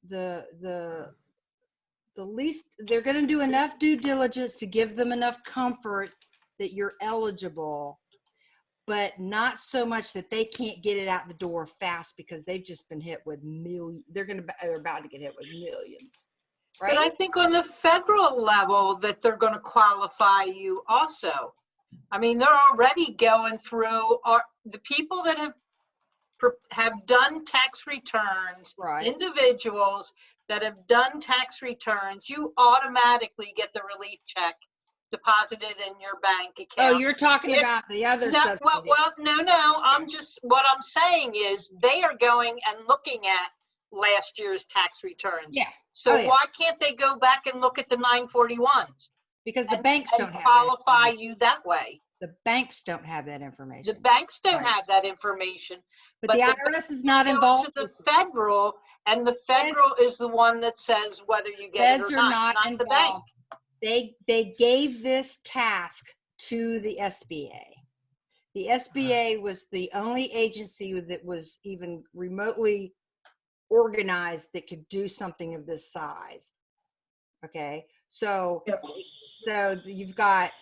[SPEAKER 3] least. They're going to do enough due diligence to give them enough comfort that you're eligible, but not so much that they can't get it out the door fast because they've just been hit with millions. They're about to get hit with millions, right?
[SPEAKER 1] but I think on the federal level that they're going to qualify you also. I mean, they're already going through the people that have done tax returns,
[SPEAKER 3] Right.
[SPEAKER 1] individuals that have done tax returns, you automatically get the relief check deposited in your bank account.
[SPEAKER 3] Oh, you're talking about the other
[SPEAKER 1] No,
[SPEAKER 3] subsidy.
[SPEAKER 1] no. What I'm saying is they are going and looking at last year's tax returns.
[SPEAKER 3] Yeah.
[SPEAKER 1] So
[SPEAKER 3] Oh, yeah.
[SPEAKER 1] why can't they go back and look at the 941s
[SPEAKER 3] Because the
[SPEAKER 1] and,
[SPEAKER 3] banks
[SPEAKER 1] and
[SPEAKER 3] don't have that
[SPEAKER 1] qualify
[SPEAKER 3] information.
[SPEAKER 1] you that way?
[SPEAKER 3] The banks don't have that
[SPEAKER 1] The
[SPEAKER 3] information.
[SPEAKER 1] banks don't
[SPEAKER 3] Right.
[SPEAKER 1] have that information.
[SPEAKER 3] But the
[SPEAKER 1] the
[SPEAKER 3] IRS is not
[SPEAKER 1] Go
[SPEAKER 3] involved.
[SPEAKER 1] to the federal, and the federal is the one that says whether you get it
[SPEAKER 3] Feds
[SPEAKER 1] or
[SPEAKER 3] are
[SPEAKER 1] not
[SPEAKER 3] not
[SPEAKER 1] the bank.
[SPEAKER 3] involved. They gave this task to the SBA. The SBA was the only agency that was even remotely organized that could do something of this size. Okay, so
[SPEAKER 2] Yep.
[SPEAKER 3] so you've got,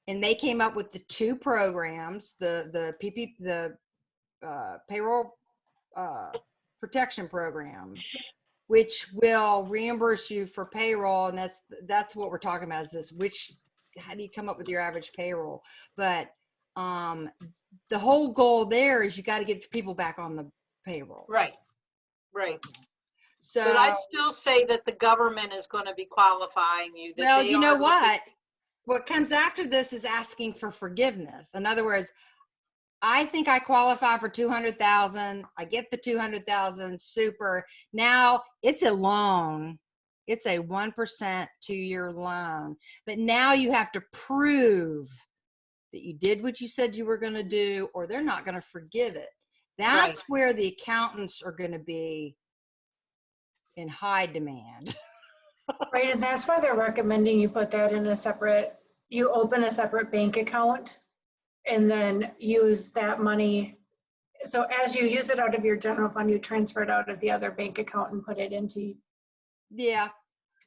[SPEAKER 3] and they came up with the two programs, the payroll protection program, which will reimburse you for payroll, and that's what we're talking about, is this, which, how do you come up with your average payroll? But the whole goal there is you got to get people back on the payroll.
[SPEAKER 1] Right, right.
[SPEAKER 3] So,
[SPEAKER 1] But I still say that the government is going to be qualifying you. That
[SPEAKER 3] well,
[SPEAKER 1] they
[SPEAKER 3] you know
[SPEAKER 1] are looking-
[SPEAKER 3] what comes after this is asking for forgiveness. In other words, I think I qualify for 200,000. I get the 200,000. Super. Now it's a loan. It's a 1% 2-year loan. But now you have to prove that you did what you said you were going to do, or they're not going to forgive it. That's
[SPEAKER 1] Right.
[SPEAKER 3] where the accountants are going to be in high demand.
[SPEAKER 2] Right, and that's why they're recommending you put that in a separate, you open a separate bank account and then use that money. So as you use it out of your general fund, you transfer it out of the other bank account and put it into,
[SPEAKER 3] Yeah.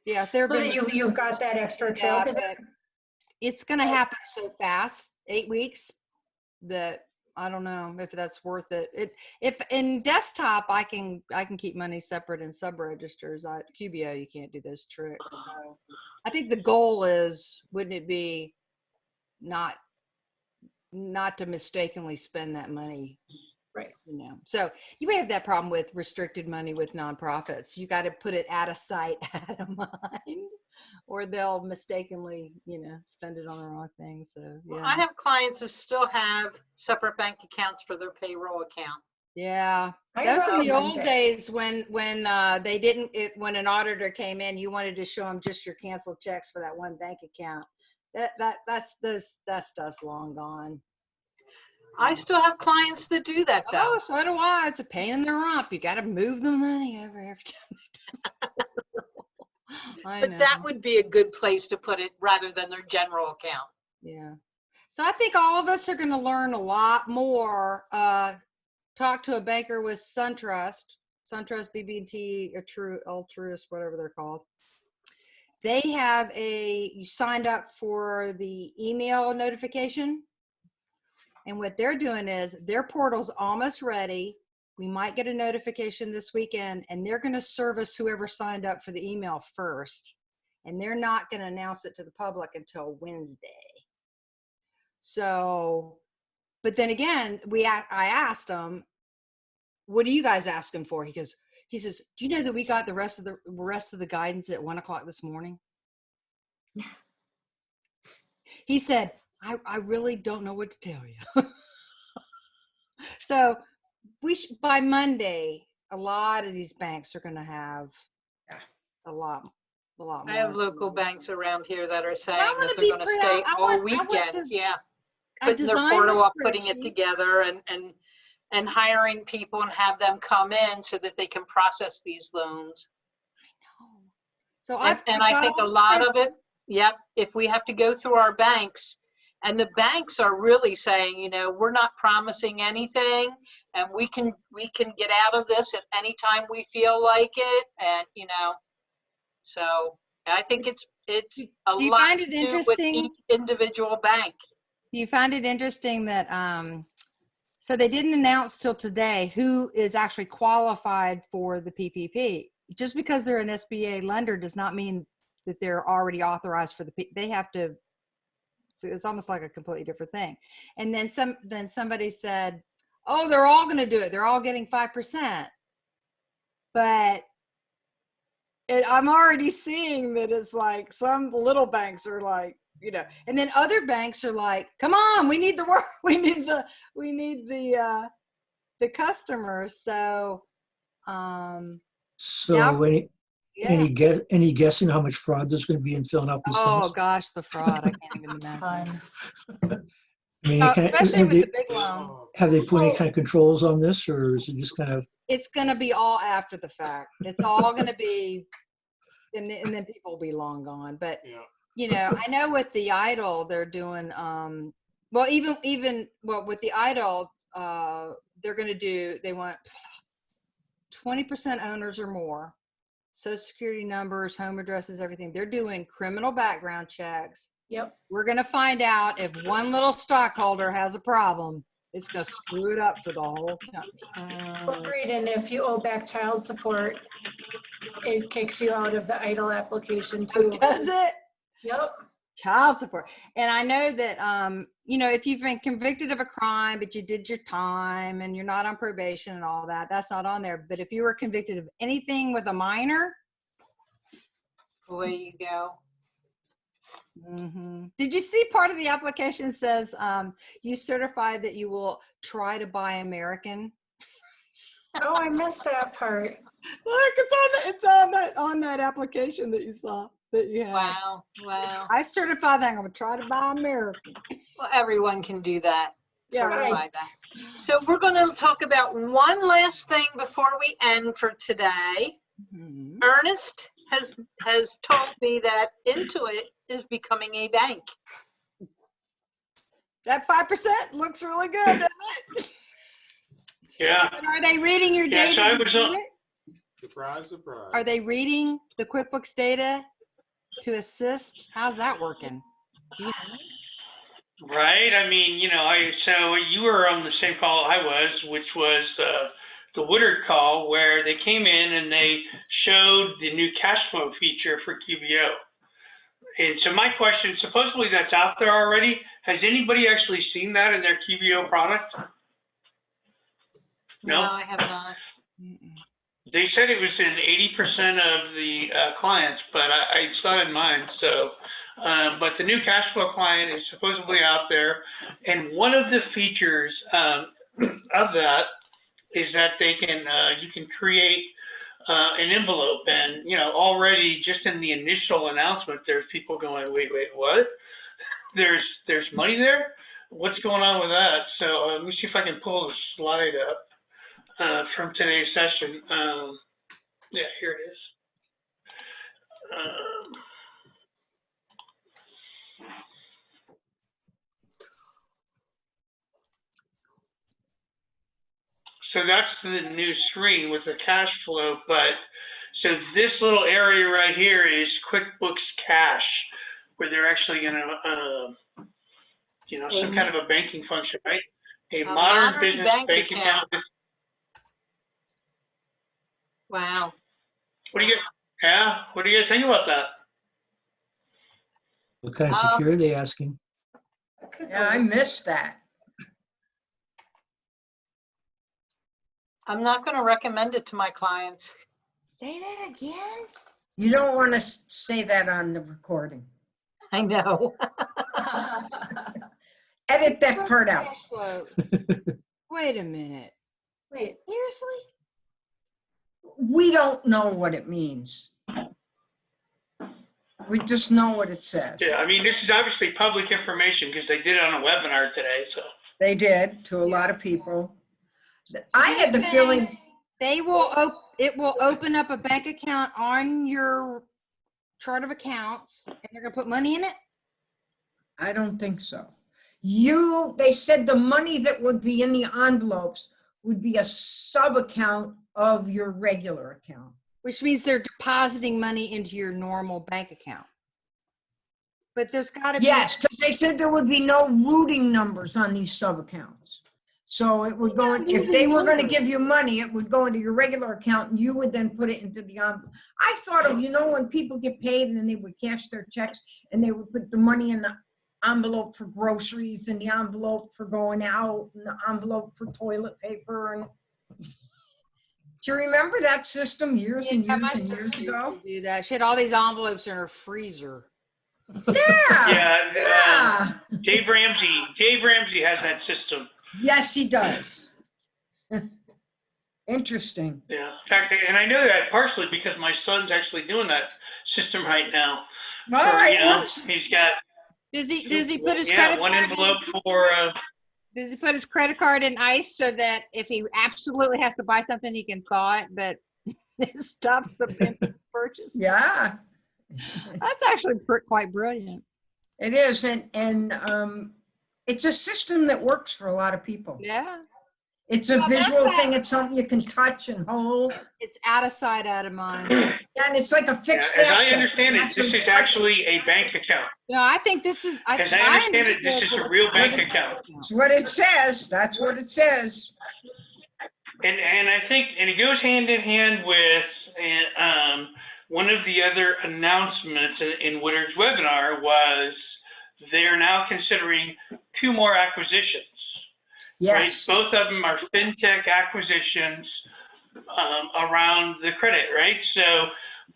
[SPEAKER 3] There
[SPEAKER 2] so that you've got that extra trail.
[SPEAKER 3] Yeah,
[SPEAKER 2] 'Cause
[SPEAKER 3] but it's going to happen so fast, 8 weeks, that I don't know if that's worth it. If in desktop I can keep money separate in sub registers. QBO you can't do those tricks. So I think the goal is, wouldn't it be not to mistakenly spend that money?
[SPEAKER 2] Right.
[SPEAKER 3] You know, so you may have that problem with restricted money with nonprofits. You got to put it out of sight, out of mind, or they'll mistakenly, spend it on the wrong thing. So
[SPEAKER 1] Well,
[SPEAKER 3] yeah.
[SPEAKER 1] I have clients who still have separate bank accounts for their payroll account.
[SPEAKER 3] Yeah,
[SPEAKER 2] I
[SPEAKER 3] those are the
[SPEAKER 2] recommend
[SPEAKER 3] old
[SPEAKER 2] it.
[SPEAKER 3] days when they didn't. When an auditor came in, you wanted to show them just your canceled checks for that one bank account. That stuff's long gone.
[SPEAKER 1] I still have clients that do that though.
[SPEAKER 3] Oh, so do I. It's a pain in the rump. You got to move the money over every time. I
[SPEAKER 1] But
[SPEAKER 3] know.
[SPEAKER 1] that would be a good place to put it rather than their general account.
[SPEAKER 3] Yeah. So I think all of us are going to learn a lot more. Talk to a banker with SunTrust, BB&T, Altruist, whatever they're called. They have you signed up for the email notification. And what they're doing is their portal's almost ready. We might get a notification this weekend, and they're going to service whoever signed up for the email first. And they're not going to announce it to the public until Wednesday. So, but then again, I asked him, what are you guys asking for? He says, do you know that we got the rest of the guidance at 1:00 this morning? He said, I really don't know what to tell you. So by Monday, a lot of these banks are going to have a lot more.
[SPEAKER 1] I have local banks around here that are saying
[SPEAKER 3] wanna
[SPEAKER 1] that they're
[SPEAKER 3] be
[SPEAKER 1] going to stay
[SPEAKER 3] I
[SPEAKER 1] all
[SPEAKER 3] want
[SPEAKER 1] weekend.
[SPEAKER 3] to-
[SPEAKER 1] Yeah,
[SPEAKER 3] I
[SPEAKER 1] putting their
[SPEAKER 3] designed
[SPEAKER 1] portal
[SPEAKER 3] a
[SPEAKER 1] up, putting it
[SPEAKER 3] spreadsheet.
[SPEAKER 1] together, and hiring people and have them come in so that they can process these loans.
[SPEAKER 3] So
[SPEAKER 1] And I think a lot of it, yep, if we have to go through our banks, and the banks are really saying, we're not promising anything, and we can get out of this at any time we feel like it, and so I think it's a
[SPEAKER 3] Do you
[SPEAKER 1] lot
[SPEAKER 3] find
[SPEAKER 1] to
[SPEAKER 3] it
[SPEAKER 1] do with
[SPEAKER 3] interesting?
[SPEAKER 1] each individual bank.
[SPEAKER 3] Do you find it interesting that so they didn't announce till today who is actually qualified for the PPP? Just because they're an SBA lender does not mean that they're already authorized for they have to. So it's almost like a completely different thing. And then somebody said, "Oh, they're all going to do it. They're all getting 5%." But I'm already seeing that it's like some little banks are like, and then other banks are like, come on, we need the work. We need the customers. So,
[SPEAKER 6] So any guessing how much fraud there's going to be in filling out these
[SPEAKER 3] Oh
[SPEAKER 6] things?
[SPEAKER 3] gosh, the fraud. I can't even imagine.
[SPEAKER 2] Fun.
[SPEAKER 6] I mean,
[SPEAKER 3] Especially with the big loan.
[SPEAKER 6] have they put any kind of controls on this, or is it just kind of?
[SPEAKER 3] It's going to be all after the fact. It's all going to be, and then people will be long gone. But,
[SPEAKER 7] Yeah.
[SPEAKER 3] you know, I know with the idol, they're doing, well, even with the idol, they're going to do, they want 20% owners or more, social security numbers, home addresses, everything. They're doing criminal background checks.
[SPEAKER 2] Yep.
[SPEAKER 3] We're going to find out if one little stockholder has a problem. It's going to screw it up for the whole company.
[SPEAKER 2] Agreed, and if you owe back child support, it kicks you out of the idle application too.
[SPEAKER 3] Does it?
[SPEAKER 2] Yep.
[SPEAKER 3] Child support. And I know that, you know, if you've been convicted of a crime, but you did your time and you're not on probation and all that, that's not on there. But if you were convicted of anything with a minor,
[SPEAKER 1] Away you go.
[SPEAKER 3] Did you see part of the application says you certify that you will try to buy American?
[SPEAKER 2] Oh, I missed that part.
[SPEAKER 3] Look, it's on that application that you saw that you had.
[SPEAKER 1] Wow. Wow.
[SPEAKER 3] I certify that I'm going to try to buy American.
[SPEAKER 1] Well, everyone can do that.
[SPEAKER 3] Yeah,
[SPEAKER 1] Certify
[SPEAKER 2] right.
[SPEAKER 1] that. So we're going to talk about one last thing before we end for today. Ernest has told me that Intuit is becoming a bank.
[SPEAKER 3] That 5% looks really good, doesn't it?
[SPEAKER 5] Yeah.
[SPEAKER 3] And are they reading your
[SPEAKER 5] Yeah,
[SPEAKER 3] data?
[SPEAKER 5] so I was on-
[SPEAKER 7] Surprise, surprise.
[SPEAKER 3] Are they reading the QuickBooks data to assist? How's that working?
[SPEAKER 5] Right. I mean, you know, so you were on the same call I was, which was the Woodard call, where they came in and they showed the new cash flow feature for QBO. And so my question, supposedly that's out there already. Has anybody actually seen that in their QBO product?
[SPEAKER 1] No,
[SPEAKER 5] No?
[SPEAKER 1] I have not.
[SPEAKER 5] They said it was in 80% of the clients, but it's not in mine. So, but the new cash flow client is supposedly out there. And one of the features of that is that they can, you can create an envelope. And, you know, already just in the initial announcement, there's people going, wait, what? There's money there? What's going on with that? So let me see if I can pull the slide up. From today's session. Yeah, here it is. So that's the new screen with the cash flow, but so this little area right here is QuickBooks Cash, where they're actually gonna, you know, some kind of a banking function, right? A modern business bank account.
[SPEAKER 1] Wow.
[SPEAKER 5] What do you guys think about that?
[SPEAKER 6] What kind of security are they asking?
[SPEAKER 4] Yeah, I missed that.
[SPEAKER 1] I'm not going to recommend it to my clients.
[SPEAKER 3] Say that again?
[SPEAKER 4] You don't want to say that on the recording.
[SPEAKER 1] I know.
[SPEAKER 4] Edit that part out.
[SPEAKER 3] Cash flow. Wait a minute.
[SPEAKER 2] Wait,
[SPEAKER 3] Seriously?
[SPEAKER 4] We don't know what it means. We just know what it says.
[SPEAKER 5] Yeah, I mean, this is obviously public information because they did it on a webinar today, so.
[SPEAKER 4] They did to a lot of people. I had the feeling
[SPEAKER 3] They will, it will open up a bank account on your chart of accounts and they're gonna put money in it?
[SPEAKER 4] I don't think so. They said the money that would be in the envelopes would be a sub-account of your regular account.
[SPEAKER 3] Which means they're depositing money into your normal bank account. But there's gotta be.
[SPEAKER 4] Yes, because they said there would be no routing numbers on these sub-accounts. So it would go, if they were going to give you money, it would go into your regular account and you would then put it into the envelope. I thought of, you know, when people get paid and then they would cash their checks and they would put the money in the envelope for groceries and the envelope for going out and the envelope for toilet paper. And do you remember that system years and years and years ago?
[SPEAKER 3] Do that. She had all these envelopes in her freezer.
[SPEAKER 4] Yeah.
[SPEAKER 5] Yeah. Dave Ramsey has that system.
[SPEAKER 4] Yes, he does. Interesting.
[SPEAKER 5] Yeah. In fact, and I know that partially because my son's actually doing that system right now.
[SPEAKER 4] Oh,
[SPEAKER 5] For,
[SPEAKER 4] it works.
[SPEAKER 5] he's got
[SPEAKER 8] Does he put his credit
[SPEAKER 5] one
[SPEAKER 8] card in?
[SPEAKER 5] envelope for
[SPEAKER 8] Does he put his credit card in ice so that if he absolutely has to buy something, he can thaw it, but it stops the impulse purchase?
[SPEAKER 4] Yeah,
[SPEAKER 8] That's actually quite brilliant.
[SPEAKER 4] it is. And it's a system that works for a lot of people.
[SPEAKER 8] Yeah.
[SPEAKER 4] It's a
[SPEAKER 8] Well, that's
[SPEAKER 4] visual
[SPEAKER 8] that-
[SPEAKER 4] thing. It's something you can touch and hold.
[SPEAKER 3] It's out of sight, out of mind.
[SPEAKER 4] And it's like a fixed
[SPEAKER 5] as I
[SPEAKER 4] asset.
[SPEAKER 5] understand it, this is actually a bank account.
[SPEAKER 3] No, I think this is.
[SPEAKER 5] As I understand it, this is a real bank account.
[SPEAKER 4] That's what it says. That's what it says.
[SPEAKER 5] And I think, and it goes hand in hand with one of the other announcements in Woodard's webinar was they're now considering 2 more acquisitions. Right?
[SPEAKER 4] Yes.
[SPEAKER 5] Both of them are fintech acquisitions around the credit, right? So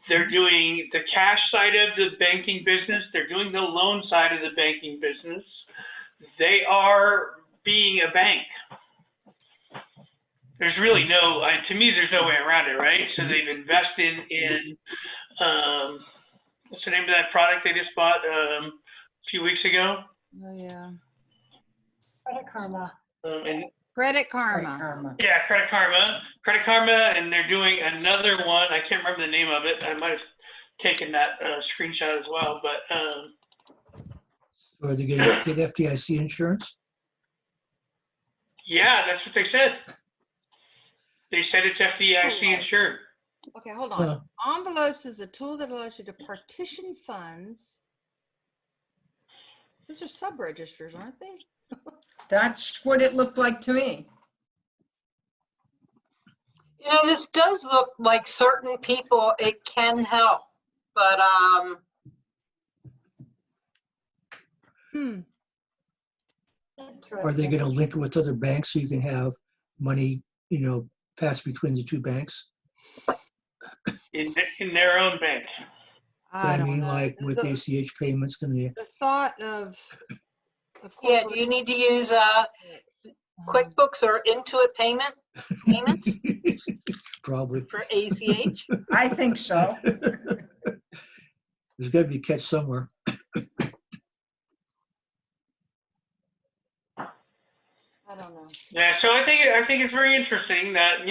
[SPEAKER 5] they're doing the cash side of the banking business. They're doing the loan side of the banking business. They are being a bank. There's really no, to me, there's no way around it, right? So they've invested in, what's the name of that product they just bought a few weeks ago?
[SPEAKER 3] Oh yeah.
[SPEAKER 2] Credit Karma.
[SPEAKER 5] And
[SPEAKER 3] Credit Karma.
[SPEAKER 5] yeah, Credit Karma, and they're doing another one. I can't remember the name of it. I might have taken that screenshot as well, but
[SPEAKER 6] Or they get FDIC insurance?
[SPEAKER 5] yeah, that's what they said. They said it's FDIC insured.
[SPEAKER 3] Okay, hold on.
[SPEAKER 6] Huh.
[SPEAKER 3] Envelopes is a tool that allows you to partition funds. Those are sub-registers, aren't they?
[SPEAKER 4] That's what it looked like to me.
[SPEAKER 1] You know, this does look like certain people it can help, but
[SPEAKER 6] Are they going to link it with other banks so you can have money, pass between the 2 banks?
[SPEAKER 5] In their own bank.
[SPEAKER 3] I don't know.
[SPEAKER 6] Like with ACH payments, can they?
[SPEAKER 3] The thought of
[SPEAKER 1] yeah, do you need to use QuickBooks or Intuit payments
[SPEAKER 6] Probably.
[SPEAKER 1] for ACH?
[SPEAKER 4] I think so.
[SPEAKER 6] There's got to be a catch somewhere.
[SPEAKER 3] I don't know.
[SPEAKER 5] Yeah, so I think it's very interesting that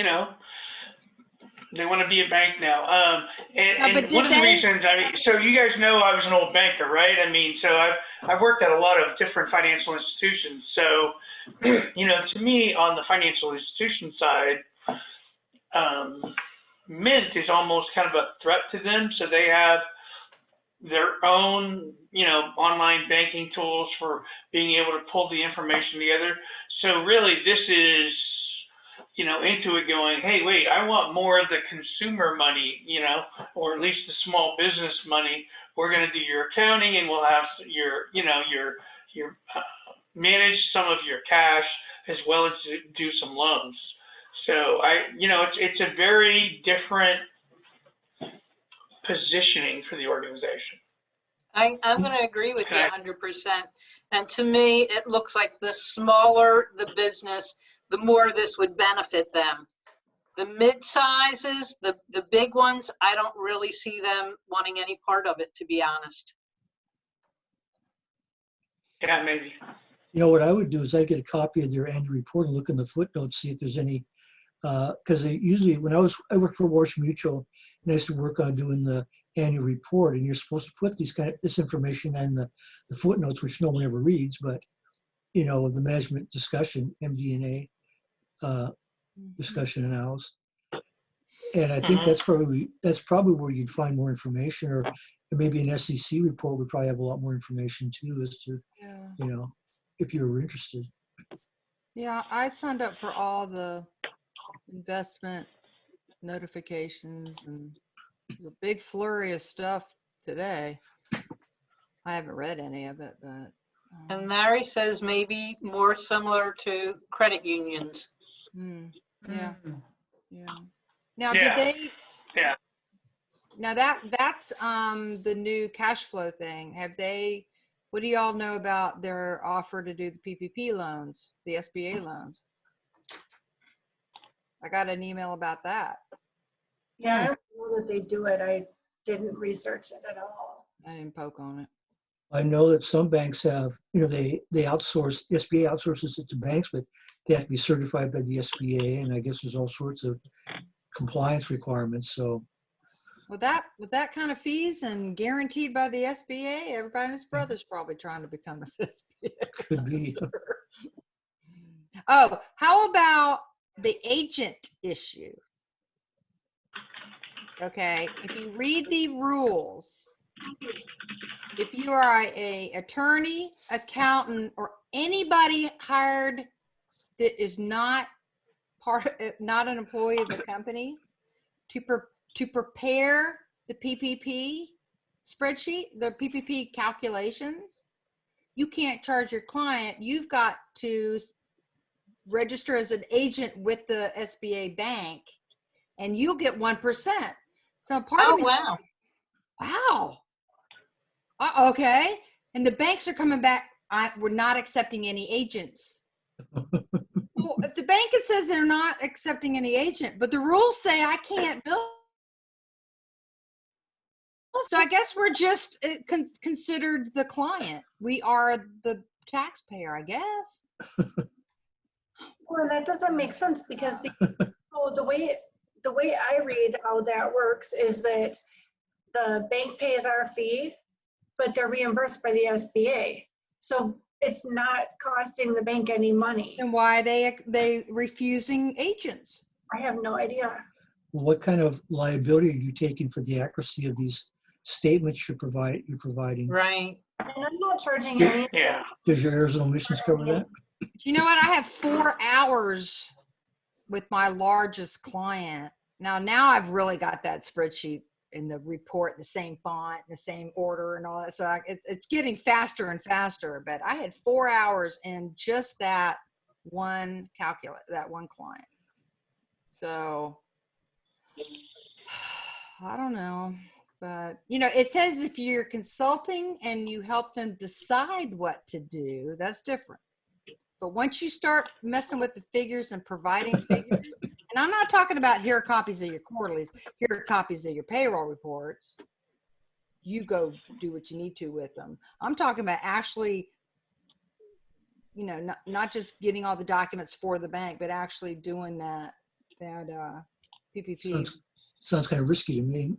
[SPEAKER 5] they want to be a bank now. And
[SPEAKER 8] but
[SPEAKER 5] one of the
[SPEAKER 8] did they-
[SPEAKER 5] reasons, so you guys know I was an old banker, right? I mean, so I've worked at a lot of different financial institutions. So, to me, on the financial institution side, Mint is almost kind of a threat to them. So they have their own, online banking tools for being able to pull the information together. So really, this is, Intuit going, hey, wait, I want more of the consumer money, or at least the small business money. We're going to do your accounting, and we'll have your manage some of your cash as well as do some loans. So it's a very different positioning for the organization.
[SPEAKER 1] I'm going to agree with you 100%. And to me, it looks like the smaller the business, the more this would benefit them. The mid-sizes, the big ones, I don't really see them wanting any part of it, to be honest.
[SPEAKER 5] Yeah, maybe.
[SPEAKER 6] What I would do is I'd get a copy of their annual report and look in the footnotes, see if there's any, because they usually, when I worked for Warsh Mutual, and I used to work on doing the annual report, and you're supposed to put this information in the footnotes, which no one ever reads, but the management discussion, MD&A discussion and hours. And I think that's probably where you'd find more information, or maybe an SEC report would probably have a lot more information too, as to if you were interested.
[SPEAKER 3] Yeah, I signed up for all the investment notifications and a big flurry of stuff today. I haven't read any of it, but.
[SPEAKER 1] And Larry says maybe more similar to credit unions.
[SPEAKER 3] Yeah. Yeah. Now,
[SPEAKER 5] Yeah.
[SPEAKER 3] did they?
[SPEAKER 5] Yeah.
[SPEAKER 3] Now that's the new cash flow thing. Have they? What do y'all know about their offer to do the PPP loans, the SBA loans? I got an email about that.
[SPEAKER 2] Yeah, I don't know that they do it. I didn't research it at all.
[SPEAKER 3] I didn't poke on it.
[SPEAKER 6] I know that some banks have, they outsource, SBA outsources it to banks, but they have to be certified by the SBAA, and I guess there's all sorts of compliance requirements. So
[SPEAKER 3] With that kind of fees and guaranteed by the SBA, everybody and his brother's probably trying to become a SBA.
[SPEAKER 6] could be.
[SPEAKER 3] Oh, how about the agent issue? Okay, if you read the rules, if you are a attorney, accountant, or anybody hired that is not not an employee of the company, to prepare the PPP spreadsheet, the PPP calculations, you can't charge your client. You've got to register as an agent with the SBA bank, and you'll get 1%. So part
[SPEAKER 1] Oh,
[SPEAKER 3] of me,
[SPEAKER 1] wow.
[SPEAKER 3] wow. Okay. And the banks are coming back. We're not accepting any agents. Well, if the bank says they're not accepting any agent, but the rules say I can't bill. So I guess we're just considered the client. We are the taxpayer, I guess.
[SPEAKER 2] Well, that doesn't make sense because the way I read how that works is that the bank pays our fee, but they're reimbursed by the SBA. So it's not costing the bank any money.
[SPEAKER 3] And why they refusing agents?
[SPEAKER 2] I have no idea.
[SPEAKER 6] Well, what kind of liability are you taking for the accuracy of these statements you're providing?
[SPEAKER 1] Right.
[SPEAKER 2] And I'm not charging any.
[SPEAKER 5] Yeah.
[SPEAKER 6] Does your Arizona emissions cover that?
[SPEAKER 3] You know what? I have 4 hours with my largest client. Now I've really got that spreadsheet in the report, the same font, the same order and all that. So it's getting faster and faster, but I had 4 hours in just that one that one client. So I don't know, but it says if you're consulting and you help them decide what to do, that's different. But once you start messing with the figures and providing figures, and I'm not talking about here are copies of your quarterlies, here are copies of your payroll reports. You go do what you need to with them. I'm talking about actually, not just getting all the documents for the bank, but actually doing that PPP.
[SPEAKER 6] Sounds kind of risky to me.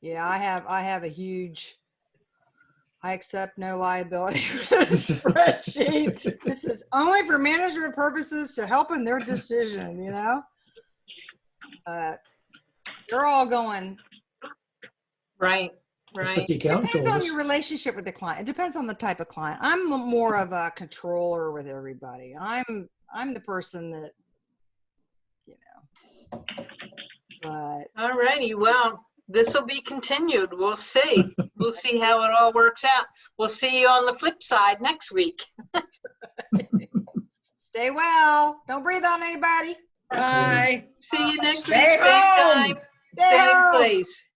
[SPEAKER 3] Yeah, I have a huge, I accept no liability for this spreadsheet. This is only for management purposes to help in their decision, They're all going.
[SPEAKER 1] Right.
[SPEAKER 6] That's what
[SPEAKER 1] Right.
[SPEAKER 6] the accountant
[SPEAKER 3] Depends
[SPEAKER 6] told
[SPEAKER 3] on
[SPEAKER 6] us.
[SPEAKER 3] your relationship with the client. It depends on the type of client. I'm more of a controller with everybody. I'm the person that, but
[SPEAKER 1] All righty. Well, this will be continued. We'll see. We'll see how it all works out. We'll see you on the flip side next week.
[SPEAKER 3] stay well. Don't breathe on anybody.
[SPEAKER 4] Bye.
[SPEAKER 1] See you next
[SPEAKER 4] Stay
[SPEAKER 1] week. Same
[SPEAKER 4] home.
[SPEAKER 1] time,
[SPEAKER 3] Stay
[SPEAKER 1] same
[SPEAKER 3] home.
[SPEAKER 1] place.